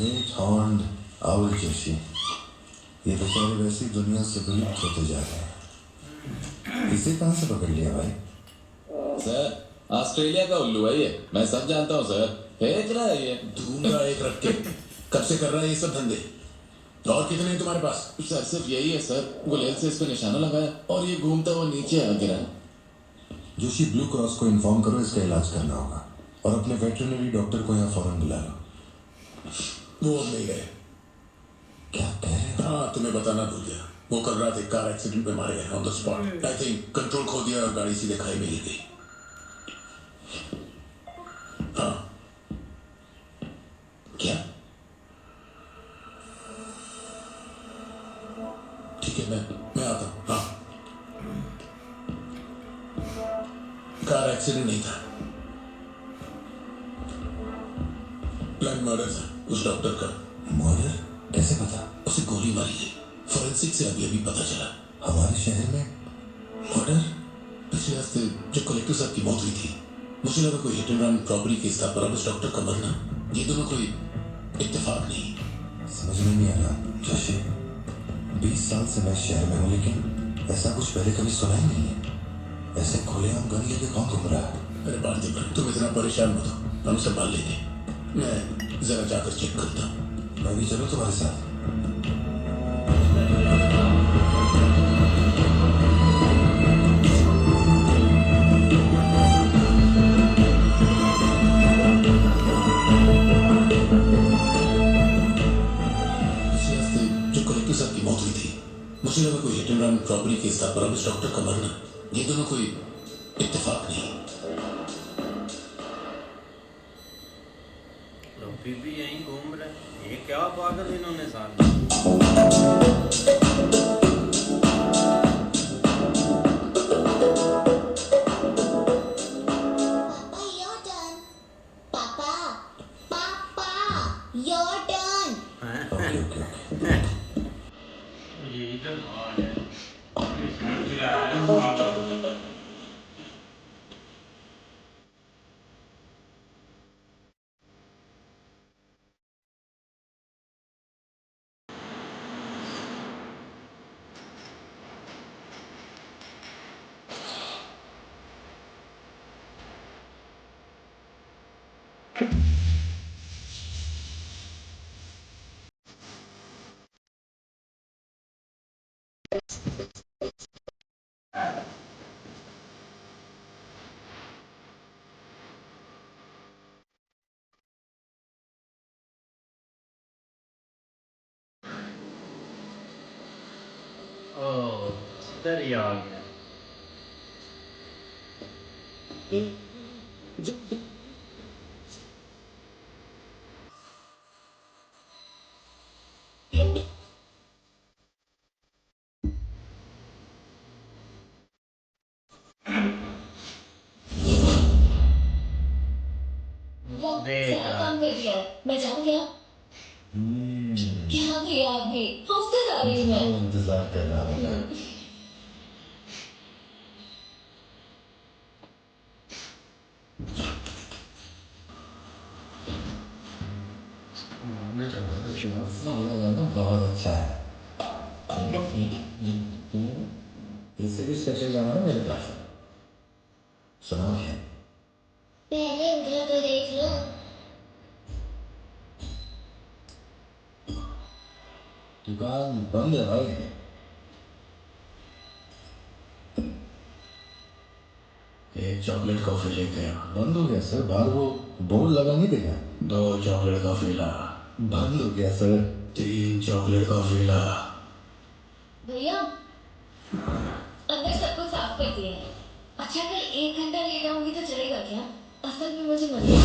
Great horned owl Joshi, ये बेचारे वैसी दुनिया से विलुप्त होते जा रहे हैं। इसे कहाँ से पकड़ लिया भाई? सर ऑस्ट्रेलिया का उल्लू है ये, मैं सब जानता हूँ सर। फेंक रहा है ये। दूंगा एक रख के। कब से कर रहा है ये सब धंधे? और कितने हैं तुम्हारे पास? सर सिर्फ यही है सर, गुलेल से इस पे निशाना लगाया और ये घूमता हुआ नीचे आ गिरा। जोशी, ब्लू क्रॉस को इन्फॉर्म करो, इसका इलाज करना होगा और अपने वेटरनरी डॉक्टर को यहाँ फौरन बुला लो। वो अब नहीं गए। क्या कह रहे हो? हाँ, तुम्हें बताना भूल गया। वो कल रात एक कार एक्सीडेंट में मारे गए on the spot. I think control खो दिया और गाड़ी सीधे खाई में गिर गई। हाँ। क्या? ठीक है, मैं आता हूँ। हाँ, कार एक्सीडेंट नहीं था, प्लान मर्डर था उस डॉक्टर का। मर्डर? कैसे पता? उसे गोली मारी गई, फोरेंसिक से अभी अभी पता चला। हमारे शहर में मर्डर? पिछले हफ्ते जब कलेक्टर साहब की मौत हुई थी, मुझे लगा कोई hit and run property case था, पर अब उस डॉक्टर का मरना, ये दोनों कोई इत्तेफाक नहीं। समझ में नहीं आ रहा जोशी। 20 साल से मैं शहर में हूँ, लेकिन ऐसा कुछ पहले कभी सुना ही नहीं है। ऐसे खुलेआम गन लेके कौन घूम रहा है? अरे पार्थिव, तुम इतना परेशान मत हो, हम संभाल लेंगे। मैं जरा जाकर चेक करता हूँ। मैं भी चलूँ तुम्हारे साथ? पिछले हफ्ते जब कलेक्टर साहब की मौत हुई थी, मुझे लगा कोई hit and run property case था, पर अब उस डॉक्टर का मरना, ये दोनों कोई इत्तेफाक नहीं। अभी भी यहीं घूम रहे हैं। ये क्या पागल इन्होंने साथ Papa, your turn. Papa, Papa, your turn. Okay okay okay. Oh, इधर ही आ गया। देख सारा रहा काम कर दिया, मैं जाऊँ क्या? क्या किया अभी? हफ्ते जा रही हूँ मैं। इंतजार कर रहा हूँ। बहुत अच्छा है। इससे भी स्पेशल गाना है मेरे पास। सुनाओ क्या? पहले उधर तो देख लो। दुकान बंद है भाई। एक चॉकलेट कॉफी लेके आ। बंद हो गया सर, बाहर वो बोर्ड लगा नहीं देखा? 2 चॉकलेट कॉफी ला। बंद हो गया सर। 3 चॉकलेट कॉफी ला। भैया, अंदर सब कुछ साफ कर दिया है। अच्छा, कल 1 घंटा लेट आऊंगी तो चलेगा क्या? असल में मुझे मतलब है।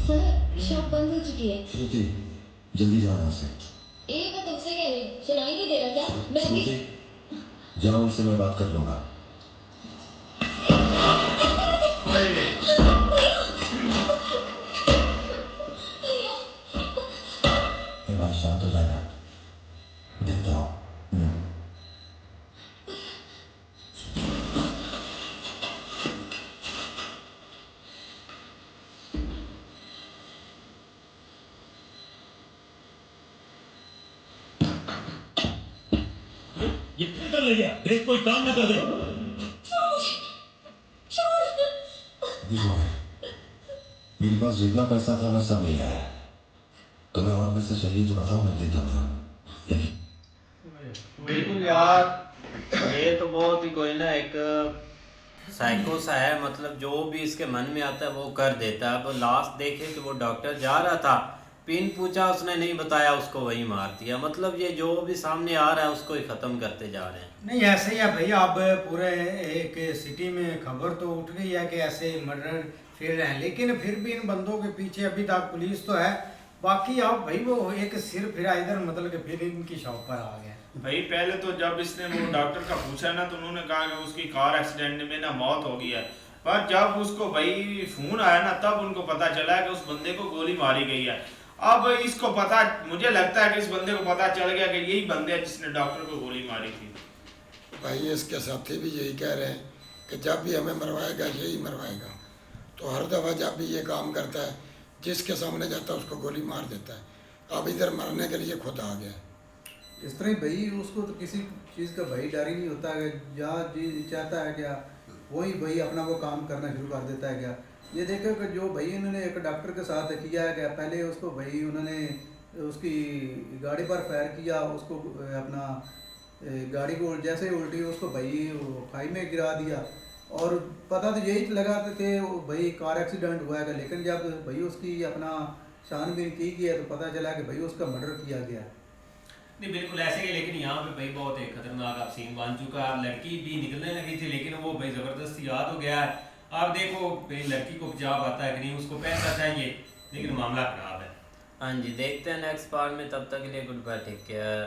सर, शॉप बंद हो चुकी है। श्रुति, जल्दी जाओ यहाँ से। मैं तुमसे कह रही हूँ, सुनाई नहीं दे रहा क्या? मैं भी श्रुति, जाओ, उनसे मैं बात कर लूंगा। एक बार शांत हो जाना, देखता हूँ। कर ले गया, देख कोई काम ना कर दे। देखो, मेरे पास जितना पैसा था वैसा मिला है। तुम्हें और पैसे चाहिए तो बताओ, मैं दे दूंगा। बिल्कुल यार, ये तो बहुत ही कोई ना एक साइको सा है, मतलब जो भी इसके मन में आता है वो कर देता है। अब लास्ट देखे कि वो डॉक्टर जा रहा था, पिन पूछा, उसने नहीं बताया, उसको वही मार दिया। मतलब ये जो भी सामने आ रहा है उसको ही ख़त्म करते जा रहे हैं। नहीं ऐसे ही है भाई, अब पूरे एक सिटी में खबर तो उठ गई है कि ऐसे मर्डर फिर रहे हैं, लेकिन फिर भी इन बंदों के पीछे अभी तक पुलिस तो है। बाकी अब भाई वो एक सिर फिरा इधर, मतलब कि फिर इनकी शॉप पर आ गए। भाई पहले तो जब इसने वो डॉक्टर का पूछा ना, तो उन्होंने कहा कि उसकी कार एक्सीडेंट में ना मौत हो गई है। पर जब उसको भाई फोन आया ना, तब उनको पता चला कि उस बंदे को गोली मारी गई है। अब इसको पता, मुझे लगता है कि इस बंदे को पता चल गया कि यही बंदे है जिसने डॉक्टर को गोली मारी थी। भाई इसके साथी भी यही कह रहे हैं कि जब भी हमें मरवाएगा यही मरवाएगा। तो हर दफ़ा जब भी ये काम करता है, जिसके सामने जाता है उसको गोली मार देता है। अब इधर मरने के लिए खुद आ गया। इस तरह भाई उसको तो किसी चीज़ का भाई डर ही नहीं होता है, जहाँ जी चाहता है क्या वही भाई अपना वो काम करना शुरू कर देता है क्या। ये देखो कि जो भाई इन्होंने एक डॉक्टर के साथ किया है क्या, पहले उसको भाई उन्होंने उसकी गाड़ी पर फायर किया, उसको अपना गाड़ी को जैसे उल्टी उसको भाई खाई में गिरा दिया, और पता तो यही लगा कि भाई कार एक्सीडेंट हुआ है। लेकिन जब भाई उसकी अपना छानबीन की गई है तो पता चला कि भाई उसका मर्डर किया गया। नहीं बिल्कुल ऐसे ही, लेकिन यहाँ पे भाई बहुत एक खतरनाक आप सीन बन चुका है। लड़की भी निकलने लगी थी, लेकिन वो भाई ज़बरदस्ती याद हो गया है। आप देखो भाई लड़की को जवाब आता है कि नहीं, उसको पैसा चाहिए, लेकिन मामला खराब है। हाँ जी, देखते हैं नेक्स्ट पार्ट में। तब तक के लिए गुड बाय, टेक केयर।